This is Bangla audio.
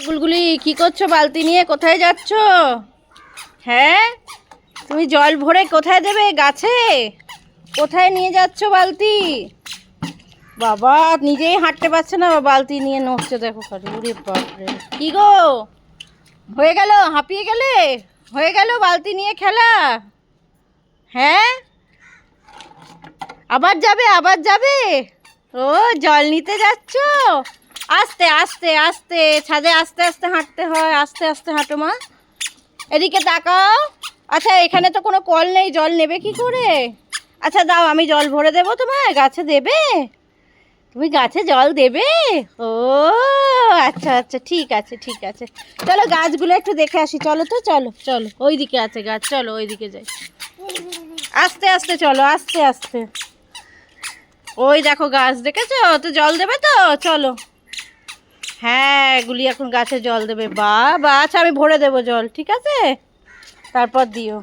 গুলগুলি কি করছো বালতি নিয়ে? কোথায় যাচ্ছ? হ্যাঁ, তুমি জল ভরে কোথায় দেবে? গাছে? কোথায় নিয়ে যাচ্ছ বালতি? বাবা নিজেই হাঁটতে পারছে না, বালতি নিয়ে নড়ছে, দেখো খালি। ওরে বাপরে, কি গো, হয়ে গেল? হাঁপিয়ে গেলে? হয়ে গেল বালতি নিয়ে খেলা? হ্যাঁ, আবার যাবে? আবার যাবে? ও, জল নিতে যাচ্ছ? আস্তে আস্তে আস্তে, ছাদে আস্তে আস্তে হাঁটতে হয়, আস্তে আস্তে হাঁটো মা। এদিকে তাকাও। আচ্ছা, এখানে তো কোনো কল নেই, জল নেবে কি করে? আচ্ছা দাও, আমি জল ভরে দেবো তোমায়। গাছে দেবে? তুমি গাছে জল দেবে? ও আচ্ছা আচ্ছা, ঠিক আছে ঠিক আছে। চলো গাছগুলো একটু দেখে আসি, চলো তো, চলো চলো, ওইদিকে আছে গাছ, চলো ওইদিকে যাই। আস্তে আস্তে চলো, আস্তে আস্তে। ওই দেখো গাছ, দেখেছো তো? জল দেবে তো? চলো। হ্যাঁ, এগুলি এখন গাছে জল দেবে। বা বা, আচ্ছা আমি ভরে দেবো জল, ঠিক আছে, তারপর দিও।